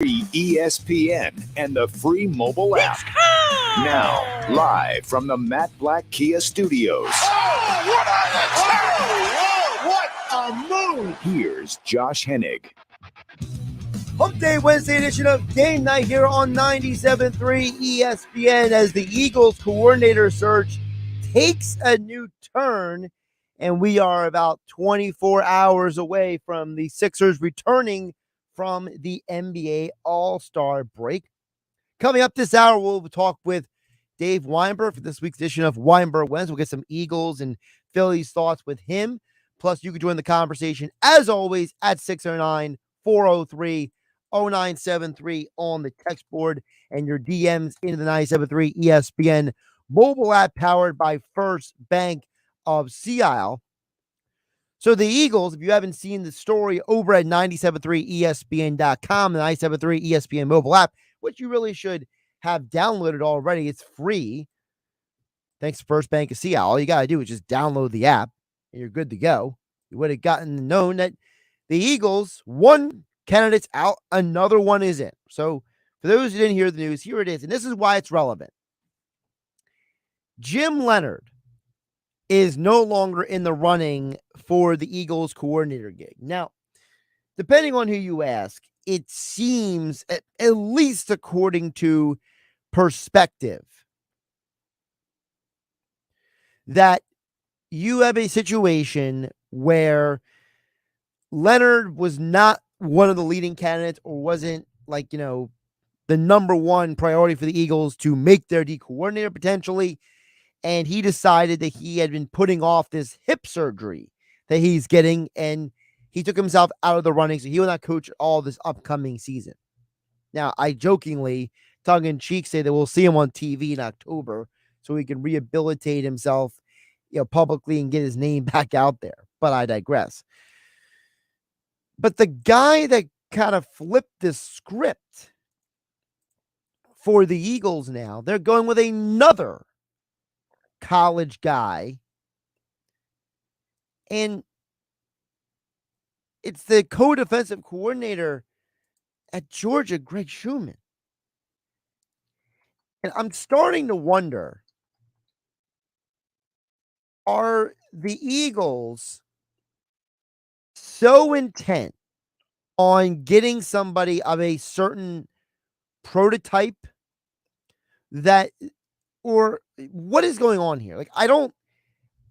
ESPN and the free mobile app. Now, live from the Matt Black Kia Studios. What a move! Here's Josh Hennig. Hump Day Wednesday edition of Game Night here on 97.3 ESPN as the Eagles coordinator search takes a new turn, and we are about 24 hours away from the Sixers returning from the NBA All-Star break. Coming up this hour, we'll talk with Dave Weinberg for this week's edition of Weinberg Wednesday. We'll get some Eagles and Phillies thoughts with him. Plus, you can join the conversation, as always, at 609-403-0973 on the text board and your DMs into the 97.3 ESPN mobile app powered by First Bank of Sea Isle. So the Eagles, if you haven't seen the story over at 973ESPN.com, the 973 ESPN mobile app, which you really should have downloaded already. It's free. Thanks to First Bank of Sea Isle. All you got to do is just download the app and you're good to go. You would have gotten known that the Eagles, one candidate's out, another one is in. So for those who didn't hear the news, here it is. And this is why it's relevant. Jim Leonhard is no longer in the running for the Eagles coordinator gig. Now, depending on who you ask, it seems, at least according to perspective, that you have a situation where Leonhard was not one of the leading candidates or wasn't the number one priority for the Eagles to make their D coordinator potentially. And he decided that he had been putting off this hip surgery that he's getting, and he took himself out of the running, so he will not coach all this upcoming season. Now, I jokingly, tongue-in-cheek, say that we'll see him on TV in October so he can rehabilitate himself, publicly and get his name back out there. But I digress. But the guy that kind of flipped this script for the Eagles now, they're going with another college guy, and it's the co-defensive coordinator at Georgia, Greg Schumann. And I'm starting to wonder, are the Eagles so intent on getting somebody of a certain prototype that, or what is going on here?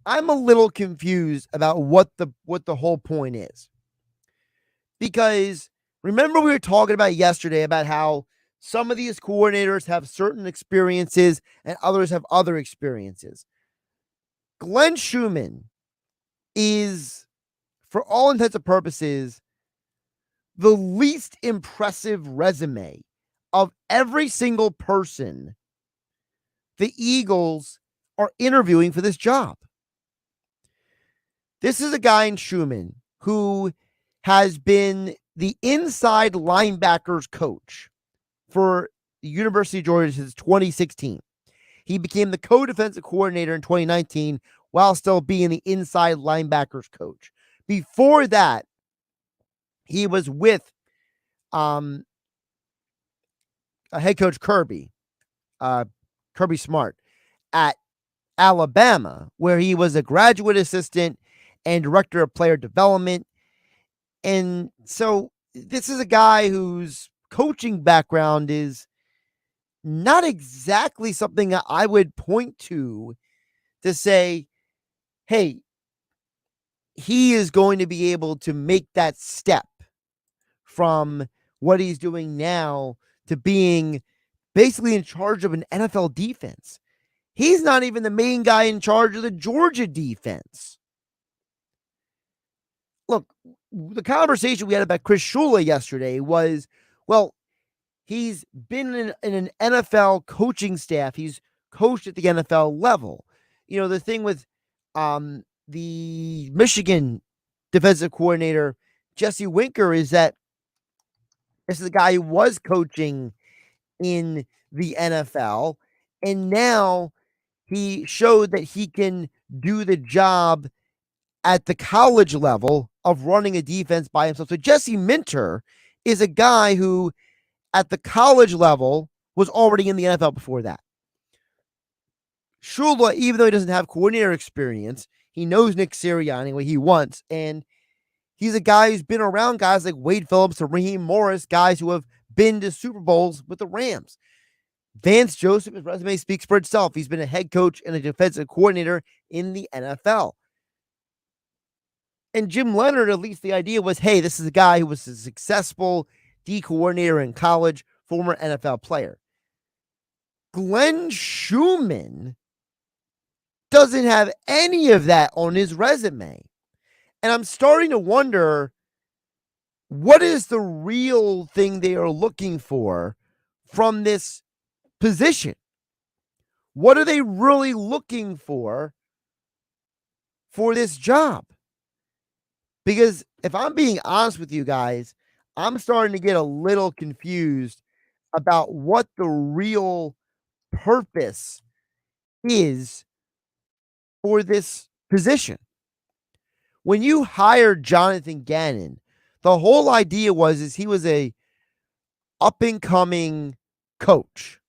I'm a little confused about what the whole point is. Because remember we were talking about yesterday about how some of these coordinators have certain experiences and others have other experiences. Glenn Schumann is, for all intents and purposes, the least impressive resume of every single person the Eagles are interviewing for this job. This is a guy in Schumann who has been the inside linebackers coach for the University of Georgia since 2016. He became the co-defensive coordinator in 2019 while still being the inside linebackers coach. Before that, he was with head coach Kirby Smart at Alabama, where he was a graduate assistant and director of player development. And so this is a guy whose coaching background is not exactly something I would point to say, hey, he is going to be able to make that step from what he's doing now to being basically in charge of an NFL defense. He's not even the main guy in charge of the Georgia defense. Look, the conversation we had about Chris Shula yesterday was, well, he's been in an NFL coaching staff. He's coached at the NFL level. The thing with the Michigan defensive coordinator, Jesse Winker, is that this is a guy who was coaching in the NFL, and now he showed that he can do the job at the college level of running a defense by himself. So Jesse Minter is a guy who at the college level was already in the NFL before that. Shula, even though he doesn't have coordinator experience, he knows Nick Sirianni, what he wants, and he's a guy who's been around guys like Wade Phillips or Raheem Morris, guys who have been to Super Bowls with the Rams. Vance Joseph, his resume speaks for itself. He's been a head coach and a defensive coordinator in the NFL. And Jim Leonhard, at least the idea was, hey, this is a guy who was a successful D coordinator in college, former NFL player. Glenn Schumann doesn't have any of that on his resume. And I'm starting to wonder, what is the real thing they are looking for from this position? What are they really looking for this job? Because if I'm being honest with you guys, I'm starting to get a little confused about what the real purpose is for this position. When you hired Jonathan Gannon, the whole idea was he was a up-and-coming coach.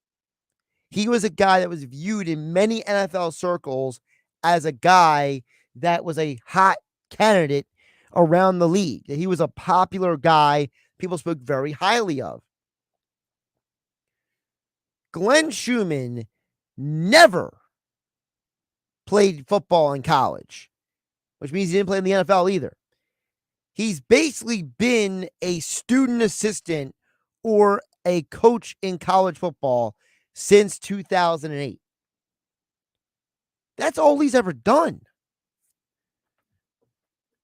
He was a guy that was viewed in many NFL circles as a guy that was a hot candidate around the league. He was a popular guy people spoke very highly of. Glenn Schumann never played football in college, which means he didn't play in the NFL either. He's basically been a student assistant or a coach in college football since 2008. That's all he's ever done.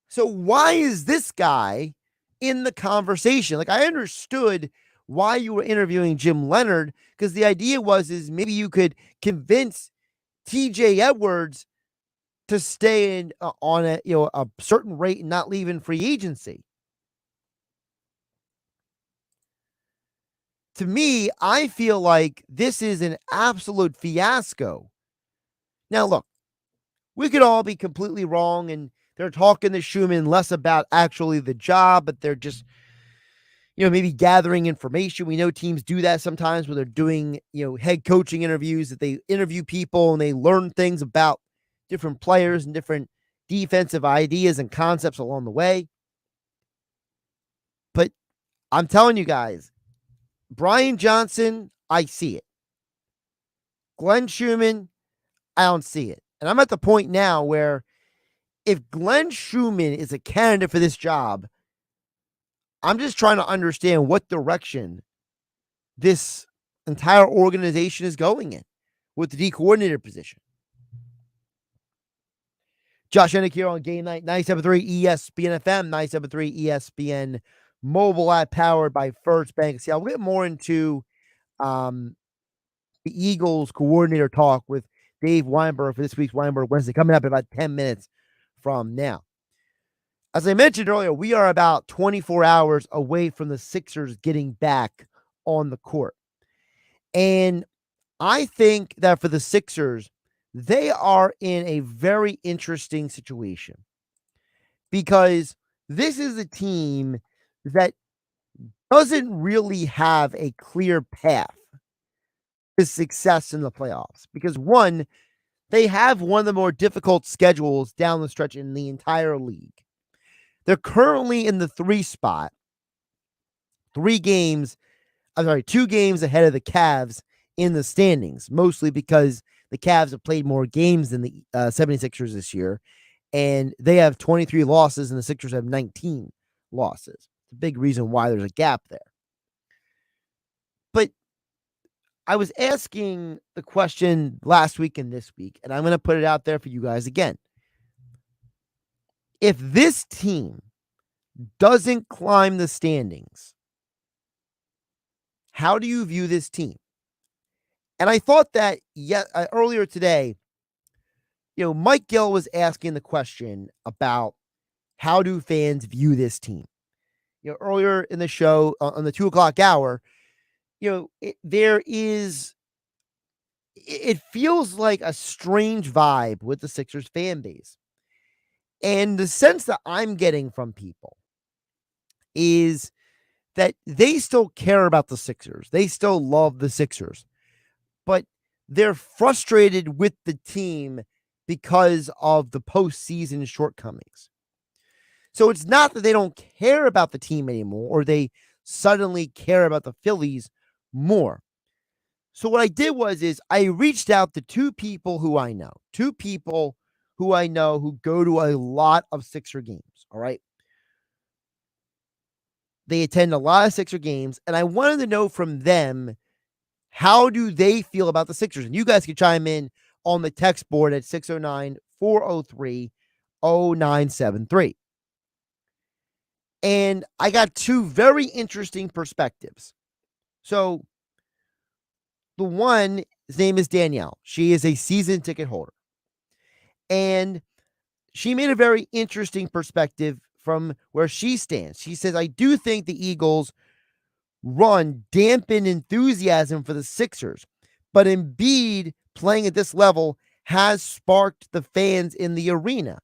So why is this guy in the conversation? Like, I understood why you were interviewing Jim Leonhard, because the idea is maybe you could convince TJ Edwards to stay in on a certain rate and not leave in free agency. To me, I feel like this is an absolute fiasco. Now, look, we could all be completely wrong, and they're talking to Schumann less about actually the job, but they're just, maybe gathering information. We know teams do that sometimes where they're doing, head coaching interviews, that they interview people and they learn things about different players and different defensive ideas and concepts along the way. But I'm telling you guys, Brian Johnson, I see it. Glenn Schumann, I don't see it. And I'm at the point now where if Glenn Schumann is a candidate for this job, I'm just trying to understand what direction this entire organization is going in with the D coordinator position. Josh Hennig here on GameNight, 97.3 ESPN FM, 97.3 ESPN mobile app powered by First Bank. See, I'll get more into the Eagles coordinator talk with Dave Weinberg for this week's Weinberg Wednesday, coming up in about 10 minutes from now. As I mentioned earlier, we are about 24 hours away from the Sixers getting back on the court. And I think that for the Sixers, they are in a very interesting situation because this is a team that doesn't really have a clear path to success in the playoffs because, one, they have one of the more difficult schedules down the stretch in the entire league. They're currently in the 3 spot, 2 games ahead of the Cavs in the standings, mostly because the Cavs have played more games than the 76ers this year, and they have 23 losses, and the Sixers have 19 losses. It's a big reason why there's a gap there. But I was asking the question last week and this week, and I'm going to put it out there for you guys again. If this team doesn't climb the standings, how do you view this team? And I thought that earlier today, Mike Gill was asking the question about how do fans view this team? Earlier in the show on the 2:00 hour, it feels like a strange vibe with the Sixers fan base. And the sense that I'm getting from people is that they still care about the Sixers. They still love the Sixers, but they're frustrated with the team because of the postseason shortcomings. So it's not that they don't care about the team anymore or they suddenly care about the Phillies more. So what I did is I reached out to two people who I know who go to a lot of Sixer games. All right. They attend a lot of Sixer games, and I wanted to know from them, how do they feel about the Sixers? And you guys can chime in on the text board at 609-403-0973. And I got two very interesting perspectives. So the one, his name is Danielle. She is a season ticket holder. And she made a very interesting perspective from where she stands. She says, I do think the Eagles run dampen enthusiasm for the Sixers, but Embiid playing at this level has sparked the fans in the arena.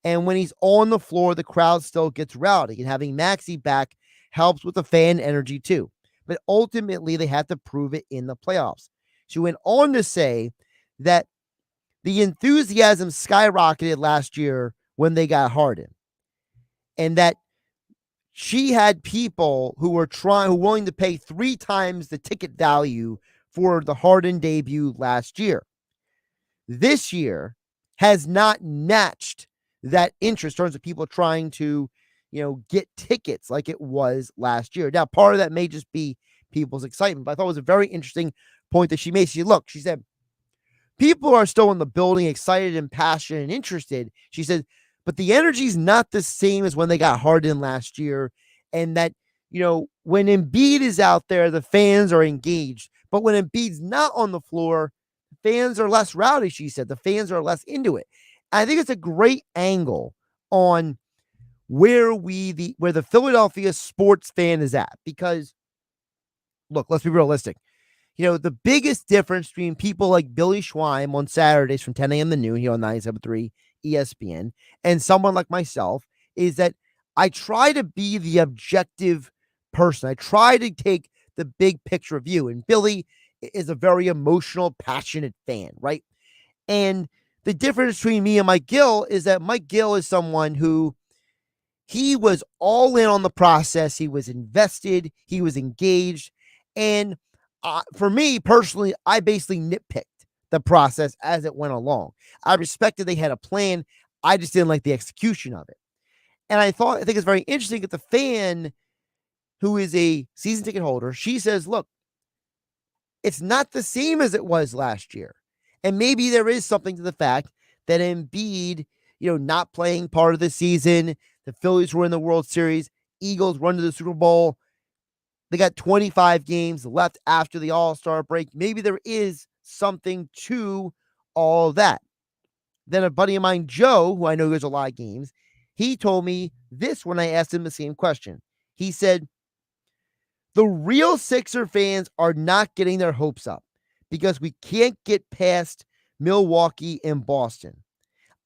And when he's on the floor, the crowd still gets rowdy, and having Maxey back helps with the fan energy too. But ultimately, they had to prove it in the playoffs. She went on to say that the enthusiasm skyrocketed last year when they got Harden, and that she had people who were willing to pay 3 times the ticket value for the Harden debut last year. This year has not matched that interest in terms of people trying to, get tickets like it was last year. Now, part of that may just be people's excitement, but I thought it was a very interesting point that she made. She said, people are still in the building, excited and passionate and interested. She said, but the energy is not the same as when they got Harden last year. And that, when Embiid is out there, the fans are engaged. But when Embiid's not on the floor, fans are less rowdy, she said. The fans are less into it. I think it's a great angle on where the Philadelphia sports fan is at. Because, look, let's be realistic. The biggest difference between people like Billy Schweim on Saturdays from 10 a.m. to noon here on 97.3 ESPN and someone like myself is that I try to be the objective person. I try to take the big picture view. And Billy is a very emotional, passionate fan, right? And the difference between me and Mike Gill is that Mike Gill is someone who he was all in on the process. He was invested. He was engaged. And for me personally, I basically nitpicked the process as it went along. I respected they had a plan. I just didn't like the execution of it. And I think it's very interesting that the fan who is a season ticket holder, she says, look, it's not the same as it was last year. And maybe there is something to the fact that Embiid, not playing part of the season, the Phillies were in the World Series, Eagles run to the Super Bowl. They got 25 games left after the All-Star break. Maybe there is something to all of that. Then a buddy of mine, Joe, who I know goes a lot of games, he told me this when I asked him the same question. He said, the real Sixer fans are not getting their hopes up because we can't get past Milwaukee and Boston.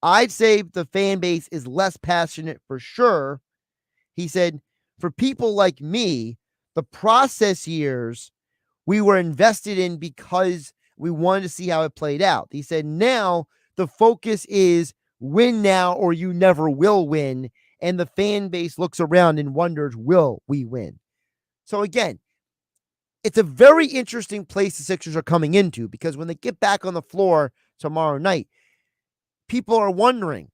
I'd say the fan base is less passionate for sure. He said, for people like me, the process years we were invested in because we wanted to see how it played out. He said, now the focus is win now or you never will win. And the fan base looks around and wonders, will we win? So again, it's a very interesting place the Sixers are coming into because when they get back on the floor tomorrow night, people are wondering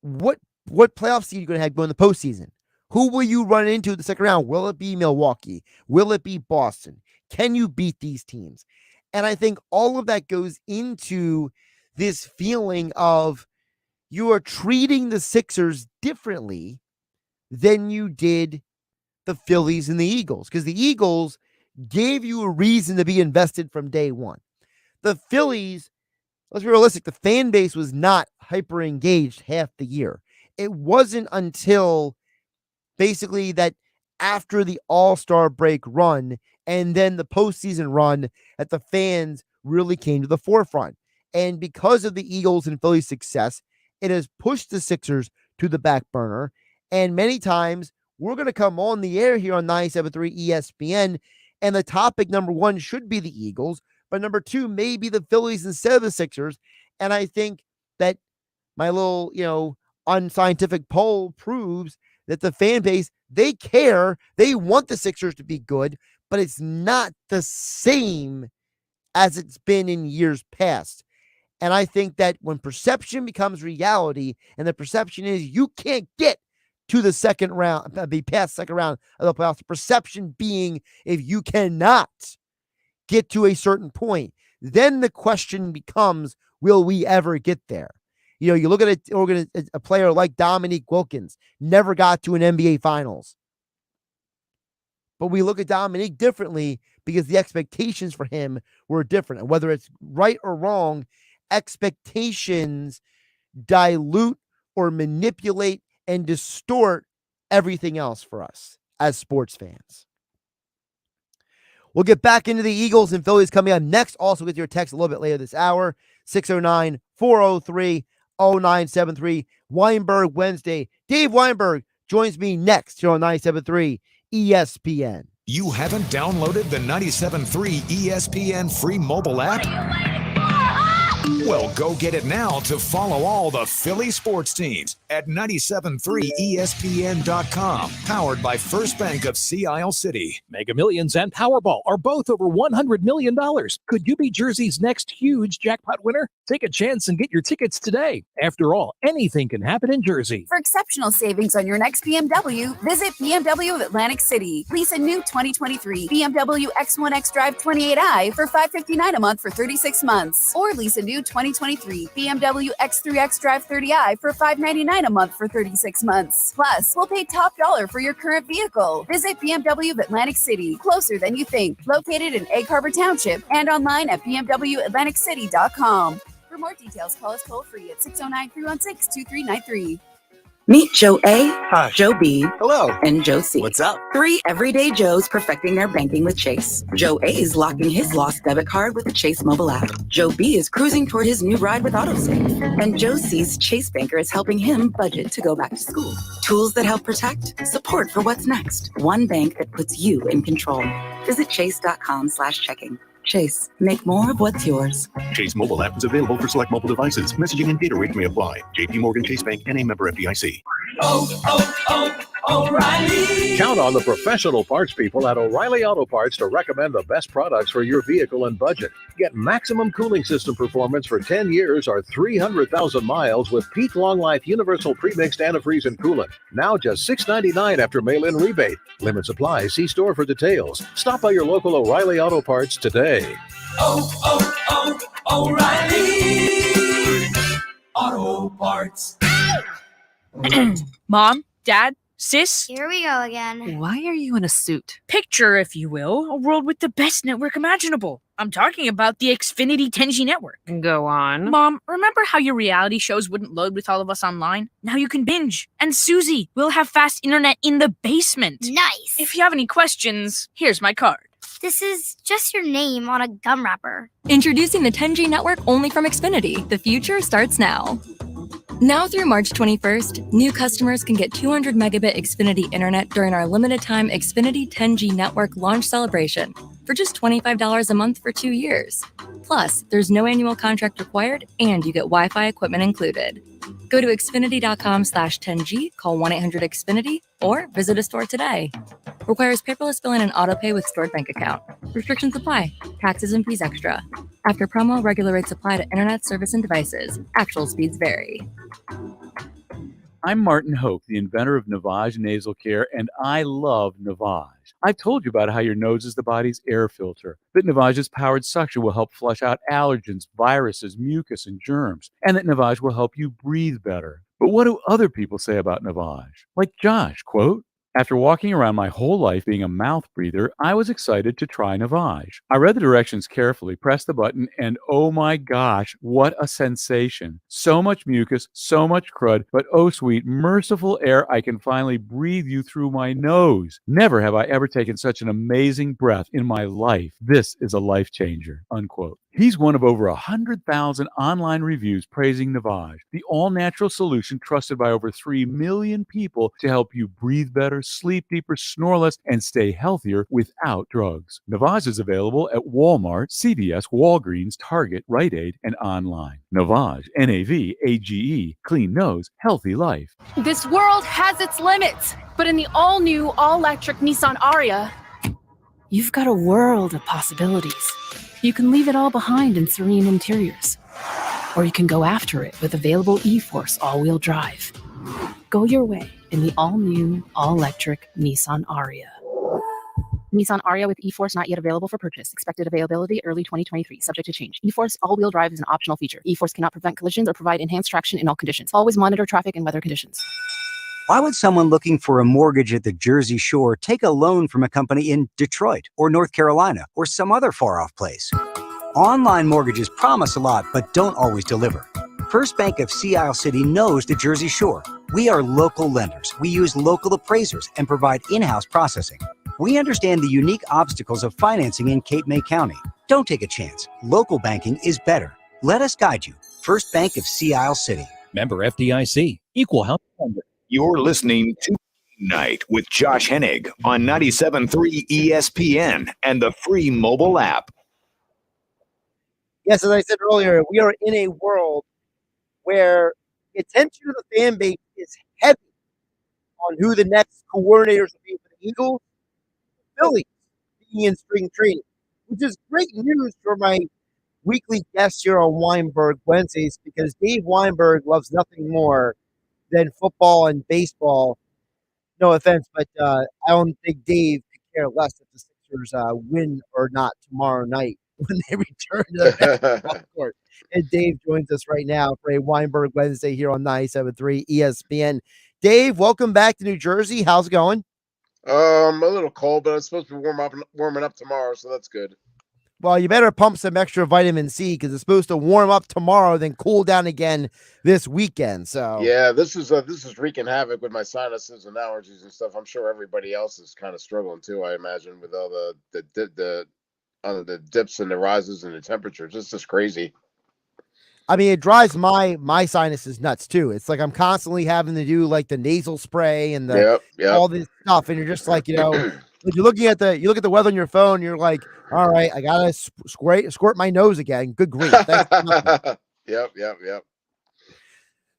what playoff seed you're going to have going in the postseason. Who will you run into in the second round? Will it be Milwaukee? Will it be Boston? Can you beat these teams? And I think all of that goes into this feeling of you are treating the Sixers differently than you did the Phillies and the Eagles, because the Eagles gave you a reason to be invested from day one. The Phillies, let's be realistic, the fan base was not hyper engaged half the year. It wasn't until basically that after the All-Star break run and then the postseason run that the fans really came to the forefront. And because of the Eagles and Phillies' success, it has pushed the Sixers to the back burner. And many times we're going to come on the air here on 97.3 ESPN, and the topic number one should be the Eagles, but number two may be the Phillies instead of the Sixers. And I think that my little, unscientific poll proves that the fan base, they care. They want the Sixers to be good, but it's not the same as it's been in years past. And I think that when perception becomes reality, and the perception is you can't get to the second round, be past second round of the playoffs, the perception being if you cannot get to a certain point, then the question becomes, will we ever get there? You look at a player like Dominique Wilkins, never got to an NBA Finals. But we look at Dominique differently because the expectations for him were different. And whether it's right or wrong, expectations dilute or manipulate and distort everything else for us as sports fans. We'll get back into the Eagles and Phillies coming up next. Also get your text a little bit later this hour, 609-403-0973. Weinberg Wednesday. Dave Weinberg joins me next here on 97.3 ESPN. You haven't downloaded the 97.3 ESPN free mobile app? Well, go get it now to follow all the Philly sports teams at 97.3ESPN.com. Powered by First Bank of Sea Isle City. Mega Millions and Powerball are both over $100 million. Could you be Jersey's next huge jackpot winner? Take a chance and get your tickets today. After all, anything can happen in Jersey. For exceptional savings on your next BMW, visit BMW of Atlantic City. Lease a new 2023 BMW X1 X-Drive 28i for $559 a month for 36 months. Or lease a new 2023 BMW X3 X-Drive 30i for $599 a month for 36 months. Plus, we'll pay top dollar for your current vehicle. Visit BMW of Atlantic City, closer than you think. Located in Egg Harbor Township and online at bmwatlanticcity.com. For more details, call us toll-free at 609-316-2393. Meet Joe A, Hi. Joe B, Hello. and Joe C. What's up? 3 everyday Joes perfecting their banking with Chase. Joe A is locking his lost debit card with the Chase mobile app. Joe B is cruising toward his new ride with AutoSave. And Joe C's Chase banker is helping him budget to go back to school. Tools that help protect, support for what's next. One bank that puts you in control. Visit chase.com/checking. Chase, make more of what's yours. Chase mobile app is available for select mobile devices. Messaging and data rate may apply. JP Morgan Chase Bank and a member FDIC. O'Reilly. Count on the professional parts people at O'Reilly Auto Parts to recommend the best products for your vehicle and budget. Get maximum cooling system performance for 10 years or 300,000 miles with Peak Long Life Universal Premixed Antifreeze and Coolant. Now just $6.99 after mail-in rebate. Limits apply. See store for details. Stop by your local O'Reilly Auto Parts today. O'Reilly Auto Parts. Mom, Dad, Sis? Here we go again. Why are you in a suit? Picture, if you will, a world with the best network imaginable. I'm talking about the Xfinity 10G network. Go on. Mom, remember how your reality shows wouldn't load with all of us online? Now you can binge. And Susie, we'll have fast internet in the basement. Nice. If you have any questions, here's my card. This is just your name on a gum wrapper. Introducing the 10G network only from Xfinity. The future starts now. Now through March 21st, new customers can get 200 megabit Xfinity internet during our limited time Xfinity 10G network launch celebration for just $25 a month for 2 years. Plus, there's no annual contract required and you get Wi-Fi equipment included. Go to Xfinity.com/10G, call 1-800-XFINITY, or visit a store today. Requires paperless billing and autopay with stored bank account. Restrictions apply. Taxes and fees extra. After promo, regular rates apply to internet service and devices. Actual speeds vary. I'm Martin Hoke, the inventor of Navage Nasal Care, and I love Navage. I've told you about how your nose is the body's air filter, that Navage's powered suction will help flush out allergens, viruses, mucus, and germs, and that Navage will help you breathe better. But what do other people say about Navage? Like Josh, quote, "After walking around my whole life being a mouth breather, I was excited to try Navage. I read the directions carefully, pressed the button, and oh my gosh, what a sensation. So much mucus, so much crud, but oh sweet, merciful air, I can finally breathe you through my nose. Never have I ever taken such an amazing breath in my life. This is a life changer," unquote. He's one of over 100,000 online reviews praising Navage, the all-natural solution trusted by over 3 million people to help you breathe better, sleep deeper, snore less, and stay healthier without drugs. Navage is available at Walmart, CVS, Walgreens, Target, Rite Aid, and online. Navage, N-A-V-A-G-E, clean nose, healthy life. This world has its limits, but in the all-new, all-electric Nissan Ariya, you've got a world of possibilities. You can leave it all behind in serene interiors, or you can go after it with available E-Force all-wheel drive. Go your way in the all-new, all-electric Nissan Ariya. Nissan Ariya with E-Force not yet available for purchase. Expected availability early 2023, subject to change. E-Force all-wheel drive is an optional feature. E-Force cannot prevent collisions or provide enhanced traction in all conditions. Always monitor traffic and weather conditions. Why would someone looking for a mortgage at the Jersey Shore take a loan from a company in Detroit or North Carolina or some other far-off place? Online mortgages promise a lot, but don't always deliver. First Bank of Sea Isle City knows the Jersey Shore. We are local lenders. We use local appraisers and provide in-house processing. We understand the unique obstacles of financing in Cape May County. Don't take a chance. Local banking is better. Let us guide you. First Bank of Sea Isle City. Member FDIC. Equal housing lender. You're listening to GameNight with Josh Hennig on 97.3 ESPN and the free mobile app. Yes, as I said earlier, we are in a world where the attention of the fan base is heavy on who the next coordinators will be for the Eagles, the Phillies being in spring training, which is great news for my weekly guest here on Weinberg Wednesdays, because Dave Weinberg loves nothing more than football and baseball. No offense, but I don't think Dave could care less if the Sixers win or not tomorrow night when they return to the basketball court. And Dave joins us right now for a Weinberg Wednesday here on 97.3 ESPN. Dave, welcome back to New Jersey. How's it going? A little cold, but it's supposed to be warming up tomorrow, so that's good. Well, you better pump some extra vitamin C because it's supposed to warm up tomorrow, then cool down again this weekend. So yeah, this is wreaking havoc with my sinuses and allergies and stuff. I'm sure everybody else is kind of struggling too. I imagine with all the dips and the rises and the temperatures. It's just crazy. I mean, it drives my sinuses nuts too. It's like I'm constantly having to do like the nasal spray and all this stuff, and you're just like, when you're looking at you look at the weather on your phone, you're like, all right, I gotta squirt my nose again. Good grief. Yep.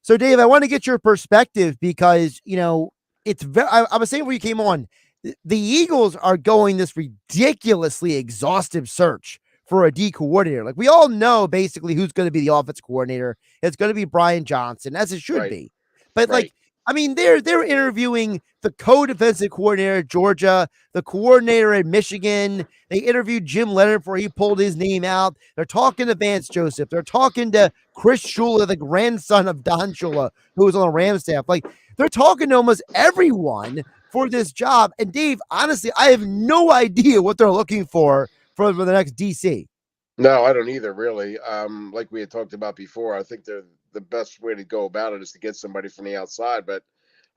So, Dave, I want to get your perspective because it's very. I was saying when you came on, the Eagles are going this ridiculously exhaustive search for a D coordinator. Like we all know basically who's going to be the offense coordinator. It's going to be Brian Johnson, as it should be. But they're interviewing the co-defensive coordinator at Georgia, the coordinator at Michigan. They interviewed Jim Leonard before he pulled his name out. They're talking to Vance Joseph. They're talking to Chris Shula, the grandson of Don Shula, who was on the Rams staff. Like they're talking to almost everyone for this job. And Dave, honestly, I have no idea what they're looking for the next DC. No, I don't either, really. Like we had talked about before, I think the best way to go about it is to get somebody from the outside, but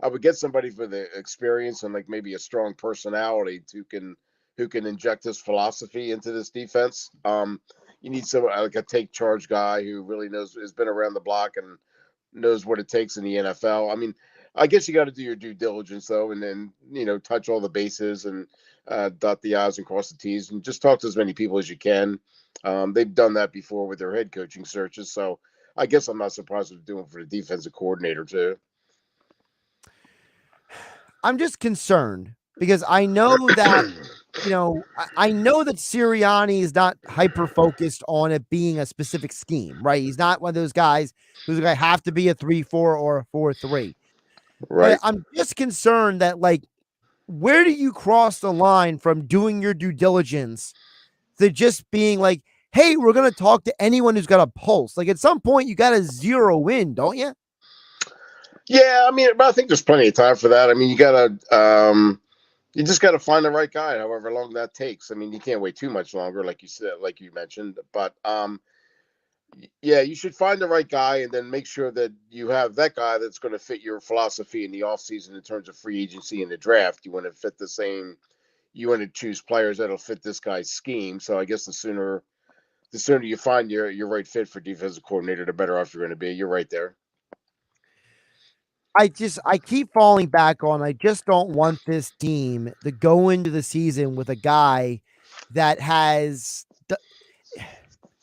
I would get somebody for the experience and like maybe a strong personality who can inject this philosophy into this defense. You need someone like a take charge guy who really has been around the block and knows what it takes in the NFL. I mean, I guess you got to do your due diligence though, and then touch all the bases and dot the I's and cross the T's, and just talk to as many people as you can. They've done that before with their head coaching searches, so I guess I'm not surprised they're doing for the defensive coordinator too. I'm just concerned because I know that I know that Sirianni is not hyper focused on it being a specific scheme, right? He's not one of those guys who's going to have to be a 3-4 or a 4-3. Right. But I'm just concerned that where do you cross the line from doing your due diligence to just being like, hey, we're going to talk to anyone who's got a pulse? Like at some point you got to zero in, don't you? Yeah, I mean, but I think there's plenty of time for that. I mean, you just got to find the right guy, however long that takes. I mean, you can't wait too much longer, like you said, like you mentioned. But yeah, you should find the right guy and then make sure that you have that guy that's going to fit your philosophy in the offseason in terms of free agency and the draft. You want to fit you want to choose players that'll fit this guy's scheme. So I guess the the sooner you find your right fit for defensive coordinator, the better off you're going to be. You're right there. I keep falling back on, I just don't want this team to go into the season with a guy that has,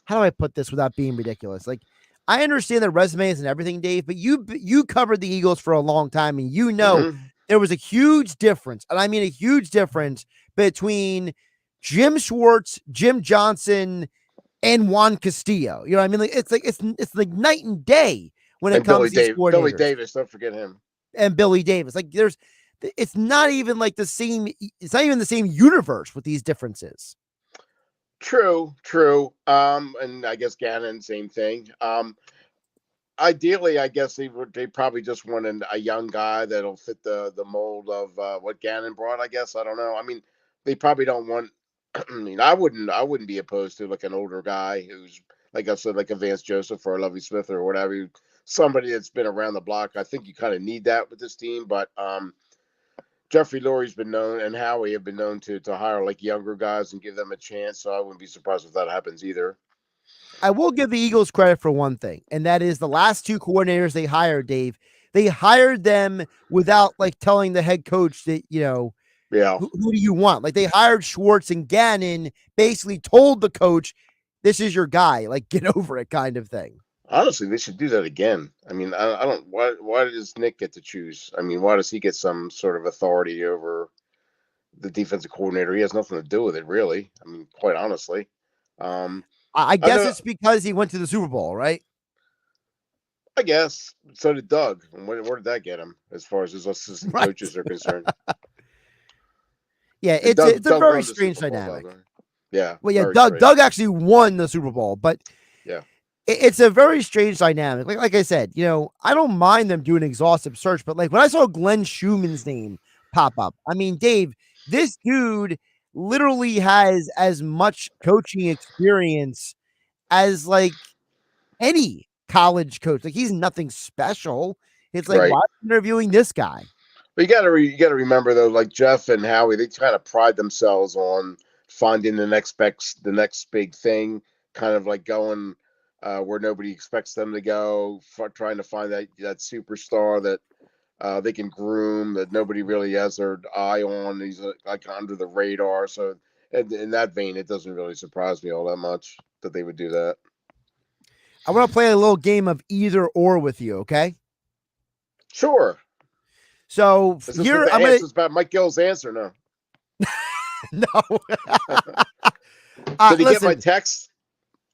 how do I put this without being ridiculous? Like, I understand the resumes and everything, Dave, but you covered the Eagles for a long time, and you know there was a huge difference, and I mean a huge difference between Jim Schwartz, Jim Johnson, and Juan Castillo. You know what I mean? Like, it's like night and day when it comes to these coordinators. Billy Davis, don't forget him. And Billy Davis. Like, it's not even like the same, it's not even the same universe with these differences. True. And I guess Gannon, same thing. Ideally, I guess they probably just want a young guy that'll fit the mold of what Gannon brought. I guess, I don't know. I mean, they probably don't want. I mean, I wouldn't be opposed to like an older guy who's, like I said, like a Vance Joseph or a Lovie Smith or whatever. Somebody that's been around the block. I think you kind of need that with this team, but Jeffrey Lurie's been known, and Howie have been known to hire like younger guys and give them a chance. So I wouldn't be surprised if that happens either. I will give the Eagles credit for one thing, and that is the last two coordinators they hired, Dave. They hired them without like telling the head coach that, you know, who do you want? Like, they hired Schwartz, and Gannon basically told the coach, this is your guy, like, get over it, kind of thing. Honestly, they should do that again. I mean, I don't. Why does Nick get to choose? I mean, why does he get some sort of authority over the defensive coordinator? He has nothing to do with it, really. I mean, quite honestly. I guess it's because he went to the Super Bowl, right? I guess. So did Doug. And where did that get him, as far as his assistant coaches are concerned? Yeah, it's a very strange dynamic. Yeah. Well, yeah, Doug actually won the Super Bowl, but yeah, it's a very strange dynamic. Like I said, you know, I don't mind them doing an exhaustive search, but like when I saw Glenn Schumann's name pop up, I mean, Dave, this dude literally has as much coaching experience as like any college coach. Like, he's nothing special. It's like, why are you interviewing this guy? But you got to remember though, like Jeff and Howie, they kind of pride themselves on finding the next big thing, kind of like going where nobody expects them to go, trying to find that superstar that they can groom, that nobody really has their eye on. He's like under the radar. So in that vein, it doesn't really surprise me all that much that they would do that. I want to play a little game of either or with you, okay? Sure. So here I'm going to about Mike Gill's answer. No. No. Did he get my text?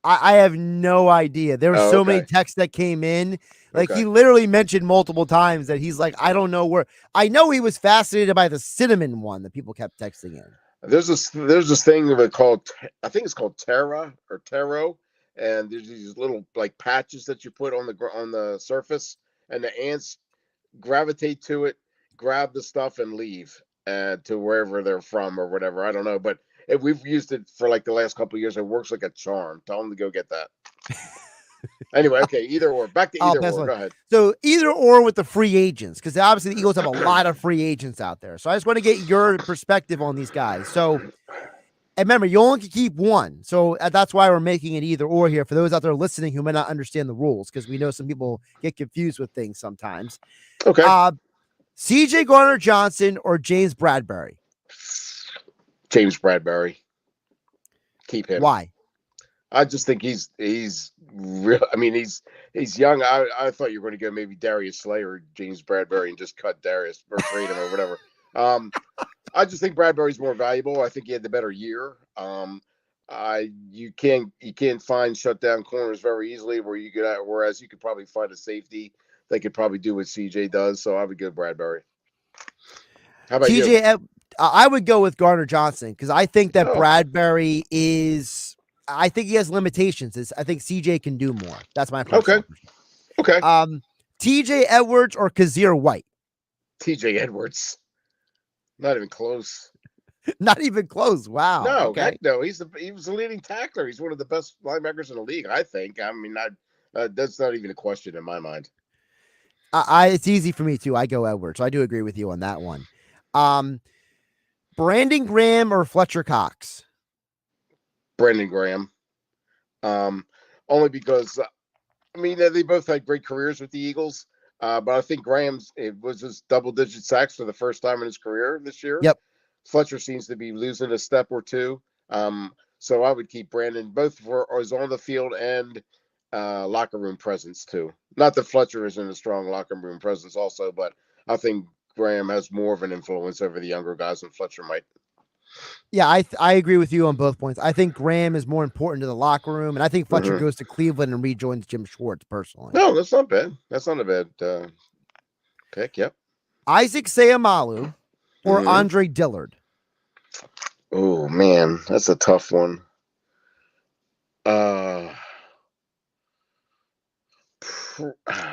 I have no idea. There were so many texts that came in. Like, he literally mentioned multiple times that he's like, I don't know where. I know he was fascinated by the cinnamon one that people kept texting in. There's this thing called, I think it's called Terra or Taro, and there's these little like patches that you put on the surface, and the ants gravitate to it, grab the stuff, and leave to wherever they're from or whatever. I don't know, but if we've used it for like the last couple of years, it works like a charm. Tell them to go get that. Anyway, okay, either or. Back to either or. Go ahead. So either or with the free agents, because obviously the Eagles have a lot of free agents out there. So I just want to get your perspective on these guys. So, and remember, you only can keep one. So that's why we're making it either or here for those out there listening who may not understand the rules, because we know some people get confused with things sometimes. Okay. CJ Garner-Johnson or James Bradbury? James Bradbury. Keep him. Why? I just think he's real. I mean, he's young. I thought you were going to go maybe Darius Slay or James Bradbury and just cut Darius or trade him or whatever. I just think Bradbury's more valuable. I think he had the better year. You can't find shutdown corners very easily whereas you could probably find a safety that could probably do what CJ does. So I would go Bradbury. How about you? I would go with Garner-Johnson because I think that Bradbury is. I think he has limitations. I think CJ can do more. That's my personal Okay. TJ Edwards or Kazir White? TJ Edwards. Not even close. Not even close. Wow. No, okay. heck no. He was the leading tackler. He's one of the best linebackers in the league, I think. I mean, that's not even a question in my mind. It's easy for me too. I go Edwards. So I do agree with you on that one. Brandon Graham or Fletcher Cox? Brandon Graham. Only because I mean they both had great careers with the Eagles, but I think it was just double-digit sacks for the first time in his career this year. Yep. Fletcher seems to be losing a step or two. So I would keep Brandon both for his on the field and locker room presence too. Not that Fletcher isn't a strong locker room presence also, but I think Graham has more of an influence over the younger guys than Fletcher might. Yeah, I agree with you on both points. I think Graham is more important to the locker room, and I think Fletcher goes to Cleveland and rejoins Jim Schwartz personally. No, that's not bad. That's not a bad pick. Yep. Isaac Seumalo or Andre Dillard? Oh man, that's a tough one.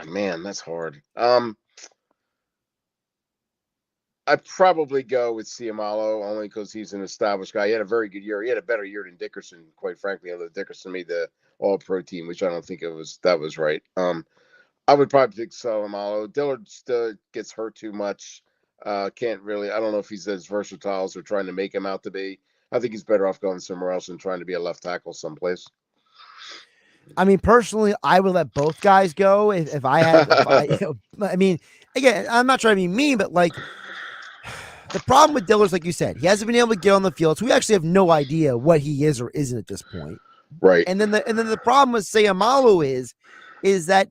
Man, that's hard. I'd probably go with Seumalo only because he's an established guy. He had a very good year. He had a better year than Dickerson, quite frankly. Although Dickerson made the All-Pro team, which I don't think that was right. I would probably pick Seumalo. Dillard still gets hurt too much. Can't really. I don't know if he's as versatile as they're trying to make him out to be. I think he's better off going somewhere else and trying to be a left tackle someplace. I mean, personally, I would let both guys go if I had. I mean, again, I'm not trying to be mean, but like the problem with Dillard, like you said, he hasn't been able to get on the field, so we actually have no idea what he is or isn't at this point. Right. And then the problem with Seumalo is that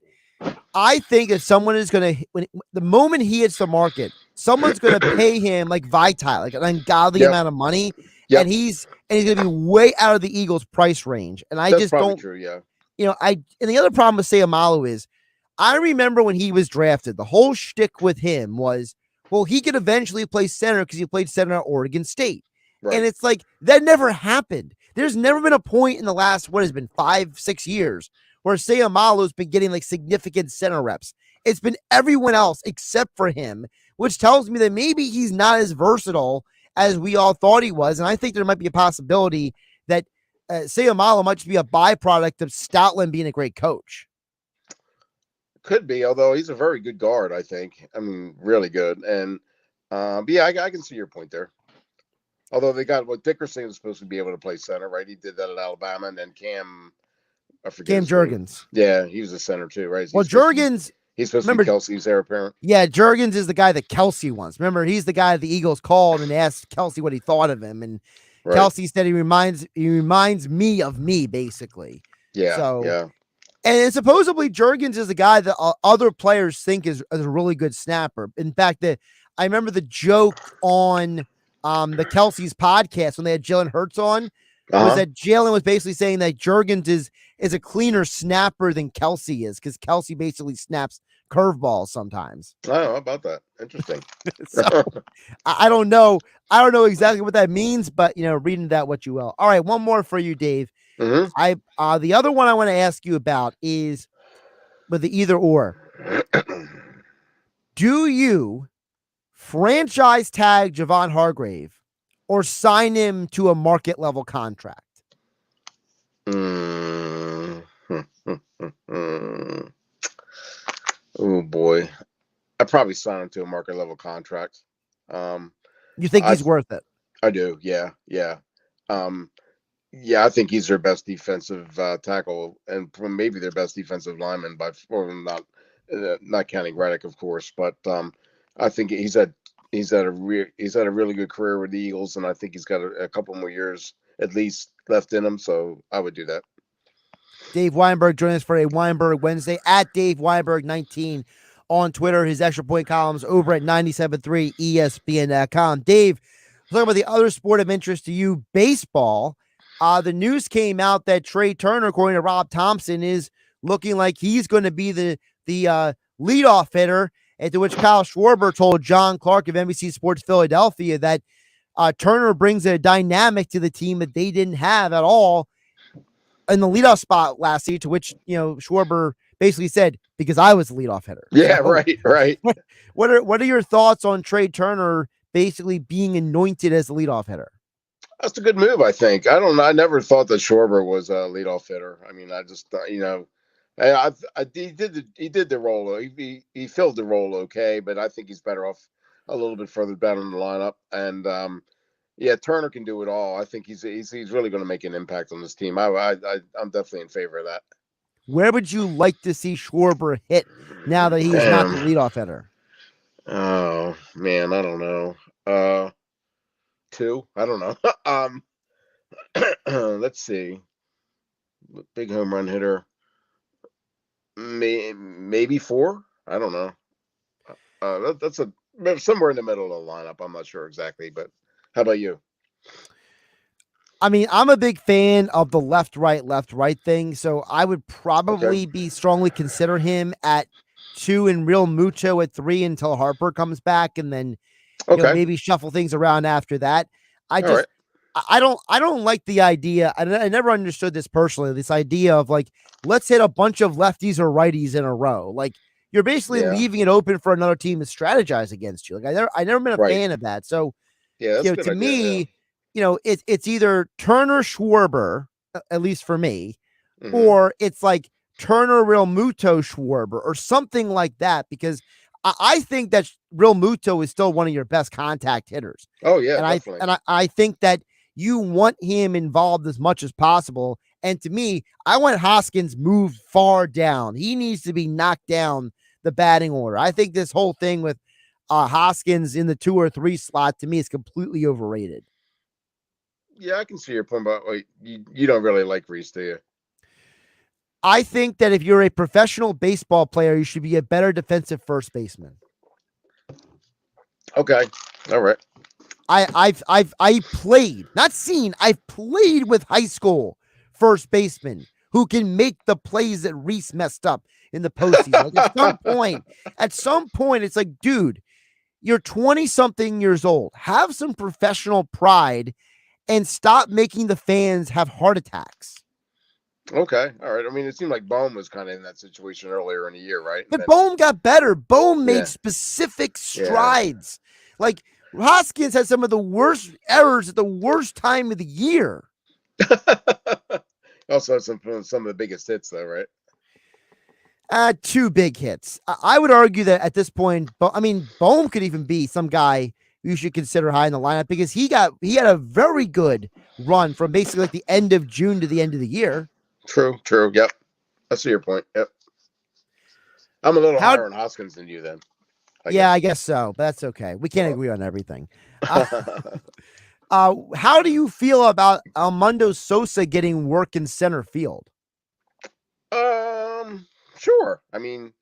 I think if someone is going to, the moment he hits the market, someone's going to pay him like Vitae, like an ungodly amount of money, and he's going to be way out of the Eagles' price range. And I That's just probably don't. True, yeah. And the other problem with Seumalo is, I remember when he was drafted, the whole shtick with him was, well, he could eventually play center because he played center at Oregon State. Right. And it's like, that never happened. There's never been a point in the last, 5-6 years where Seumalo's been getting like significant center reps. It's been everyone else except for him, which tells me that maybe he's not as versatile as we all thought he was. And I think there might be a possibility that Seumalo might just be a byproduct of Stoutland being a great coach. Could be, although he's a very good guard, I think. I mean, really good. And but yeah, I can see your point there. Although Dickerson is supposed to be able to play center, right? He did that at Alabama, and then Cam Jurgens. Yeah, he was a center too, right? Well, Jurgens. He's supposed to be Kelsey's heir apparent. Yeah, Jurgens is the guy that Kelsey wants. Remember, he's the guy the Eagles called and asked Kelsey what he thought of him, and Kelsey said he reminds me of me, basically. Yeah. So, yeah. And supposedly Jurgens is the guy that other players think is a really good snapper. In fact, I remember the joke on the Kelsey's podcast when they had Jalen Hurts on was that Jalen was basically saying that Jurgens is a cleaner snapper than Kelsey is, because Kelsey basically snaps curveballs sometimes. I don't know about that. Interesting. So, I don't know. I don't know exactly what that means, but reading that what you will. All right, one more for you, Dave. Mm-hmm. The other one I want to ask you about is with the either or. Do you franchise tag Javon Hargrave or sign him to a market level contract? Oh boy, I probably sign him to a market level contract. You think he's worth it? I do. Yeah. Yeah, I think he's their best defensive tackle, and maybe their best defensive lineman, not counting Reddick, of course. But I think he's had a really good career with the Eagles, and I think he's got a couple more years at least left in him. So I would do that. Dave Weinberg joining us for a Weinberg Wednesday at Dave Weinberg 19 on Twitter. His extra point columns over at 97.3 ESPN.com. Dave, let's talk about the other sport of interest to you, baseball. The news came out that Trey Turner, according to Rob Thompson, is looking like he's going to be the leadoff hitter, and to which Kyle Schwarber told John Clark of NBC Sports Philadelphia that Turner brings a dynamic to the team that they didn't have at all in the leadoff spot last year, to which, Schwarber basically said, because I was the leadoff hitter. Yeah, so, right. What are your thoughts on Trey Turner basically being anointed as the leadoff hitter? That's a good move, I think. I never thought that Schwarber was a leadoff hitter. I mean, I just he did the role. He filled the role okay, but I think he's better off a little bit further down in the lineup. And Yeah, Turner can do it all. I think he's really going to make an impact on this team. I'm definitely in favor of that. Where would you like to see Schwarber hit now that he's not the leadoff hitter? Oh man, I don't know. 2. I don't know. Let's see. Big home run hitter. Maybe 4. I don't know. That's somewhere in the middle of the lineup. I'm not sure exactly, but how about you? I mean, I'm a big fan of the left, right thing. So I would probably be strongly consider him at 2 and Real Muto at 3 until Harper comes back, and then maybe shuffle things around after that. I don't like the idea. I never understood this personally. This idea of like, let's hit a bunch of lefties or righties in a row. Like, you're basically leaving it open for another team to strategize against you. Like, I never been a fan of that. So, to me, it's either Turner Schwarber, at least for me, or it's like Turner Real Muto Schwarber or something like that, because I think that Real Muto is still one of your best contact hitters. Oh yeah, and definitely. I think that you want him involved as much as possible. And to me, I want Hoskins moved far down. He needs to be knocked down the batting order. I think this whole thing with Hoskins in the 2 or 3 slot, to me, is completely overrated. Yeah, I can see your point, but you don't really like Reese, do you? I think that if you're a professional baseball player, you should be a better defensive first baseman. Okay. All right. I played, not seen, I've played with high school first basemen who can make the plays that Reese messed up in the postseason. Like at some point, it's like, dude, you're 20-something years old. Have some professional pride and stop making the fans have heart attacks. Okay. All right. I mean, it seemed like Bohm was kind of in that situation earlier in the year, right? But Bohm got better. Bohm made specific strides. Like, Hoskins had some of the worst errors at the worst time of the year. Also had some of the biggest hits, though, right? 2 big hits. I would argue that at this point, Bohm could even be some guy you should consider high in the lineup, because he had a very good run from basically like the end of June to the end of the year. True. Yep. I see your point. Yep. I'm a little higher on Hoskins than you then. I guess so, but that's okay. We can't agree on everything. How do you feel about Almundo Sosa getting work in center field? Sure. I mean,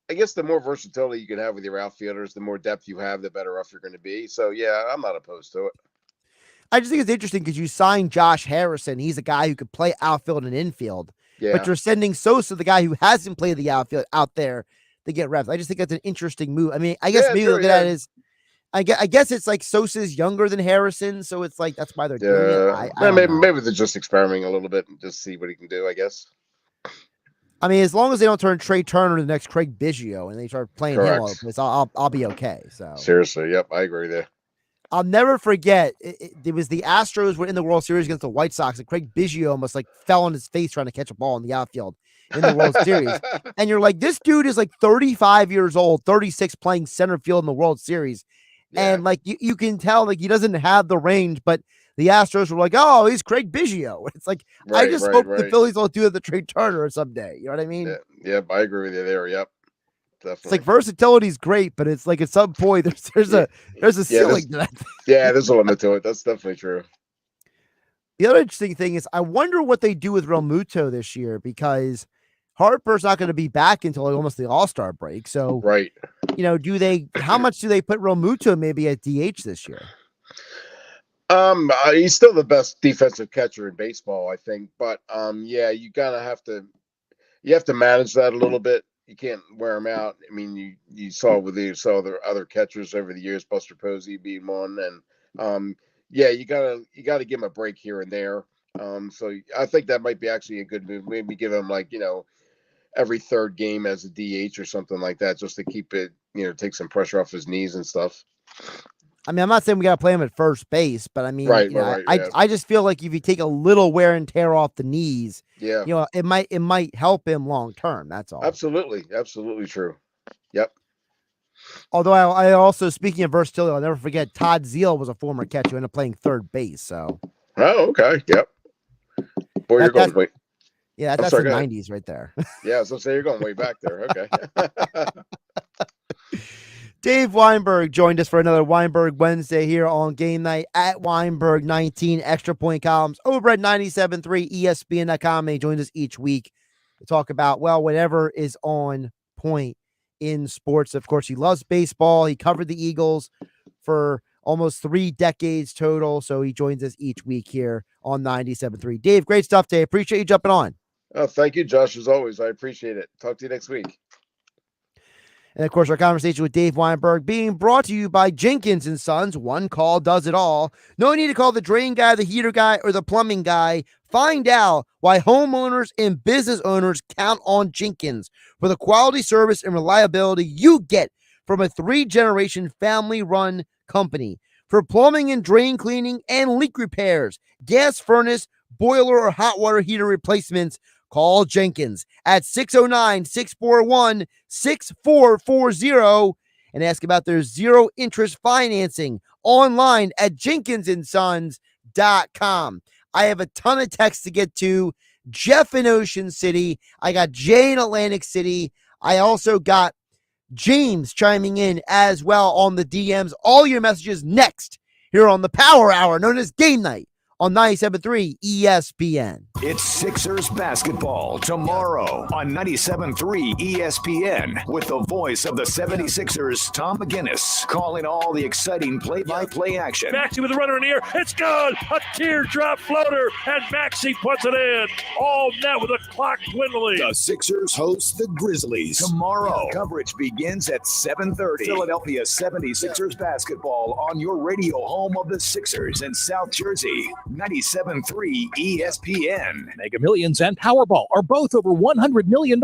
I guess the more versatility you can have with your outfielders, the more depth you have, the better off you're going to be. So, yeah, I'm not opposed to it. I just think it's interesting because you signed Josh Harrison. He's a guy who could play outfield and infield. Yeah. But you're sending Sosa, the guy who hasn't played the outfield, out there to get reps. I just think that's an interesting move. I mean, I guess maybe look at that as, I guess it's like Sosa's younger than Harrison, so it's like that's why they're doing it. Maybe they're just experimenting a little bit and just see what he can do, I guess. I mean, as long as they don't turn Trey Turner into the next Craig Biggio and they start playing him all the place, I'll be okay. So seriously, yep, I agree there. I'll never forget. It was the Astros were in the World Series against the White Sox, and Craig Biggio almost like fell on his face trying to catch a ball in the outfield in the World Series. And you're like, this dude is like 35 years old, 36, playing center field in the World Series. Yeah. And like you can tell, like he doesn't have the range, but the Astros were like, oh, he's Craig Biggio. It's like, I just hope the Phillies will do that to Trey Turner someday. You know what I mean? Yeah, I agree with you there. Yep. Definitely. It's like versatility is great, but it's like at some point there's a ceiling to that. Yeah, there's a limit to it. That's definitely true. The other interesting thing is I wonder what they do with Real Muto this year, because Harper's not going to be back until almost the All-Star break. So, right. How much do they put Real Muto maybe at DH this year? He's still the best defensive catcher in baseball, I think. But yeah, you have to manage that a little bit. You can't wear him out. I mean, you saw the other catchers over the years, Buster Posey being one, and yeah, you gotta give him a break here and there. So I think that might be actually a good move. Maybe give him every third game as a DH or something like that, just to keep it, take some pressure off his knees and stuff. I mean, I'm not saying we got to play him at first base, but I mean, I just feel like if you take a little wear and tear off the knees, it might help him long term. That's all. Absolutely true. Yep. Although I also, speaking of versatility, I'll never forget Todd Zeal was a former catcher who ended up playing third base. So. Oh, okay. Yep. Boy, you're going way. Yeah, that's the 90s right there. Yeah, so say you're going way back there. Okay. Dave Weinberg joined us for another Weinberg Wednesday here on Game Night at Weinberg 19 extra point columns over at 97.3 ESPN.com. He joins us each week to talk about, well, whatever is on point in sports. Of course, he loves baseball. He covered the Eagles for almost 3 decades total. So he joins us each week here on 97.3. Dave, great stuff today. Appreciate you jumping on. Oh, thank you, Josh, as always. I appreciate it. Talk to you next week. And, of course, our conversation with Dave Weinberg being brought to you by Jenkins & Sons. One call does it all. No need to call the drain guy, the heater guy, or the plumbing guy. Find out why homeowners and business owners count on Jenkins for the quality service and reliability you get from a 3-generation family-run company. For plumbing and drain cleaning and leak repairs, gas furnace, boiler, or hot water heater replacements, call Jenkins at 609-641-6440 and ask about their zero interest financing online at jenkinsandsons.com. I have a ton of texts to get to. Jeff in Ocean City. I got Jay in Atlantic City. I also got James chiming in as well on the DMs. All your messages next here on the Power Hour known as Game Night on 97.3 ESPN. It's Sixers basketball tomorrow on 97.3 ESPN with the voice of the 76ers, Tom McGinnis, calling all the exciting play-by-play action. Maxey with a runner in the air. It's good. A teardrop floater, and Maxey puts it in. All net with a clock dwindling. The Sixers host the Grizzlies tomorrow. Coverage begins at 7:30. Philadelphia 76ers basketball on your radio home of the Sixers in South Jersey. 97.3 ESPN. Mega Millions and Powerball are both over $100 million.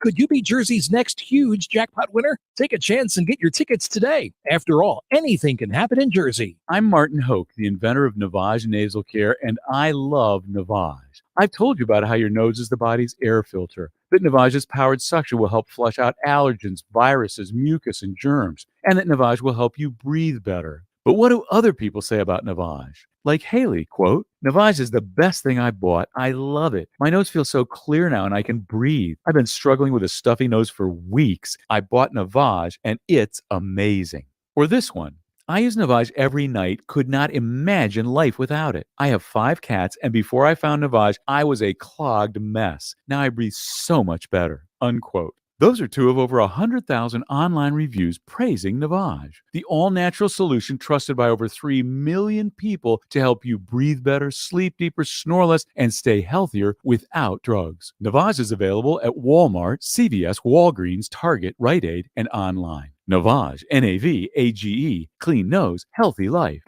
Could you be Jersey's next huge jackpot winner? Take a chance and get your tickets today. After all, anything can happen in Jersey. I'm Martin Hoke, the inventor of Navage Nasal Care, and I love Navage. I've told you about how your nose is the body's air filter, that Navage's powered suction will help flush out allergens, viruses, mucus, and germs, and that Navage will help you breathe better. But what do other people say about Navage? Like Haley, quote, Navage is the best thing I bought. I love it. My nose feels so clear now and I can breathe. I've been struggling with a stuffy nose for weeks. I bought Navage and it's amazing. Or this one. I use Navage every night, could not imagine life without it. I have 5 cats, and before I found Navage, I was a clogged mess. Now I breathe so much better, unquote. Those are 2 of over 100,000 online reviews praising Navage, the all-natural solution trusted by over 3 million people to help you breathe better, sleep deeper, snore less, and stay healthier without drugs. Navage is available at Walmart, CVS, Walgreens, Target, Rite Aid, and online. Navage, N-A-V-A-G-E, clean nose, healthy life.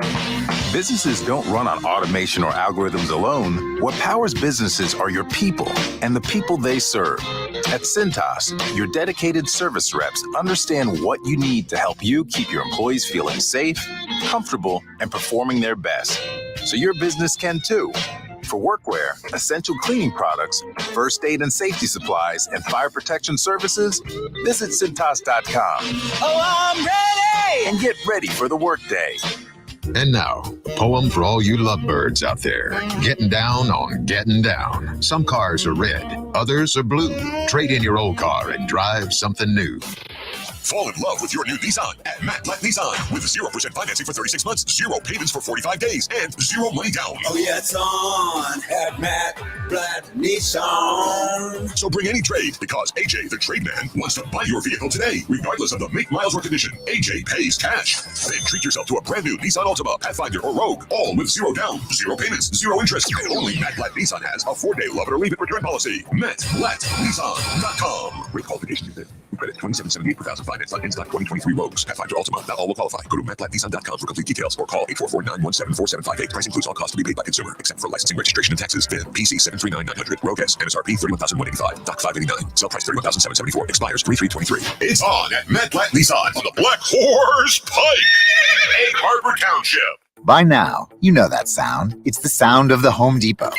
Businesses don't run on automation or algorithms alone. What powers businesses are your people and the people they serve. At Cintas, your dedicated service reps understand what you need to help you keep your employees feeling safe, comfortable, and performing their best. So your business can too. For workwear, essential cleaning products, first aid and safety supplies, and fire protection services, visit Cintas.com. Oh, I'm ready! And get ready for the workday. And now, a poem for all you lovebirds out there. Getting down on getting down. Some cars are red, others are blue. Trade in your old car and drive something new. Fall in love with your new Nissan at Matt Blatt Nissan with 0% financing for 36 months, 0 payments for 45 days, and 0 money down. Oh, yeah, it's on at Matt Blatt Nissan. So bring any trade because AJ, the trade man, wants to buy your vehicle today, regardless of the make, miles, or condition. AJ pays cash. Then treat yourself to a brand new Nissan Altima, Pathfinder, or Rogue, all with 0 down, 0 payments, 0 interest. And only Matt Blatt Nissan has a 4-day love it or leave it return policy. MattBlattNissan.com. Rate qualifications needed. Credit $27.78 per thousand finance on in-stock 2023 Rogues. Pathfinder Altima. Not all will qualify. Go to MattBlattNissan.com for complete details or call 844-917-4758. Price includes all costs to be paid by consumer, except for licensing, registration, and taxes. VIN PC 739900. Rogue S. MSRP 31,185. DOC 589. Sell price 31,774. Expires 3/3/23. It's on at Matt Blatt Nissan on the Black Horse Pike, Egg Harbor Township. By now, you know that sound. It's the sound of the Home Depot.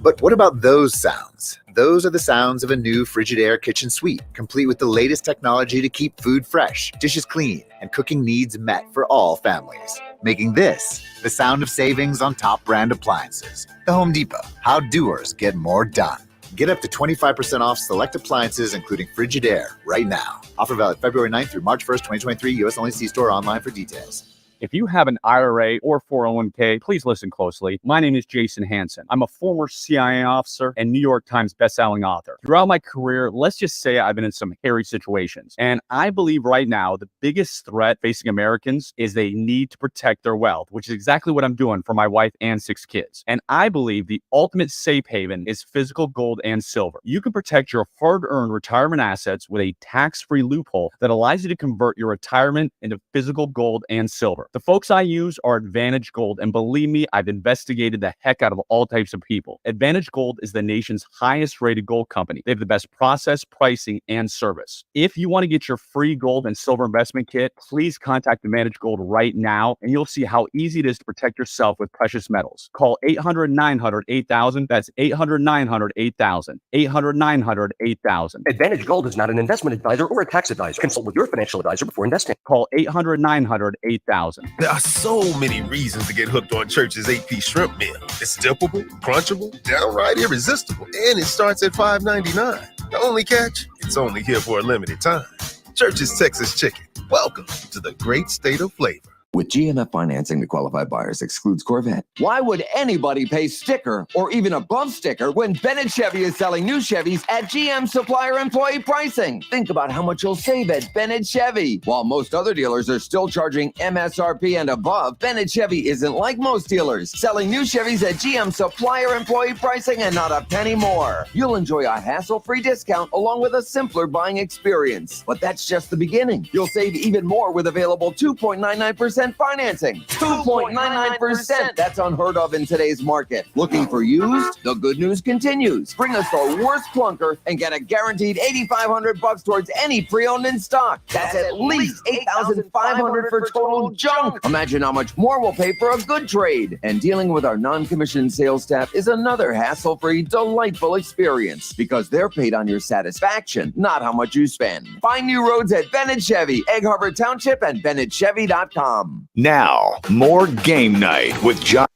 But what about those sounds? Those are the sounds of a new Frigidaire kitchen suite, complete with the latest technology to keep food fresh, dishes clean, and cooking needs met for all families. Making this the sound of savings on top brand appliances. The Home Depot, how doers get more done. Get up to 25% off select appliances, including Frigidaire, right now. Offer valid February 9th through March 1st, 2023. U.S. only. See store online for details. If you have an IRA or 401k, please listen closely. My name is Jason Hansen. I'm a former CIA officer and New York Times bestselling author. Throughout my career, let's just say I've been in some hairy situations. And I believe right now the biggest threat facing Americans is they need to protect their wealth, which is exactly what I'm doing for my wife and 6 kids. And I believe the ultimate safe haven is physical gold and silver. You can protect your hard-earned retirement assets with a tax-free loophole that allows you to convert your retirement into physical gold and silver. The folks I use are Advantage Gold, and believe me, I've investigated the heck out of all types of people. Advantage Gold is the nation's highest rated gold company. They have the best process, pricing, and service. If you want to get your free gold and silver investment kit, please contact Advantage Gold right now, and you'll see how easy it is to protect yourself with precious metals. Call 800-900-8000. That's 800-900-8000. 800-900-8000. Advantage Gold is not an investment advisor or a tax advisor. Consult with your financial advisor before investing. Call 800-900-8000. There are so many reasons to get hooked on Church's 8-piece shrimp meal. It's dippable, crunchable, downright irresistible, and it starts at $5.99. The only catch? It's only here for a limited time. Church's Texas Chicken. Welcome to the great state of flavor. With GMF financing to qualified buyers excludes Corvette. Why would anybody pay sticker or even above sticker when Bennett Chevy is selling new Chevys at GM supplier employee pricing? Think about how much you'll save at Bennett Chevy. While most other dealers are still charging MSRP and above, Bennett Chevy isn't like most dealers, selling new Chevys at GM supplier employee pricing and not a penny more. You'll enjoy a hassle-free discount along with a simpler buying experience. But that's just the beginning. You'll save even more with available 2.99% financing. 2.99%. That's unheard of in today's market. Looking for used? The good news continues. Bring us the worst clunker and get a guaranteed $8,500 towards any pre-owned in stock. That's at least $8,500 for total junk. Imagine how much more we'll pay for a good trade. And dealing with our non-commissioned sales staff is another hassle-free, delightful experience because they're paid on your satisfaction, not how much you spend. Find new roads at Bennett Chevy, Egg Harbor Township, and BennettChevy.com. Now, more Game Night with John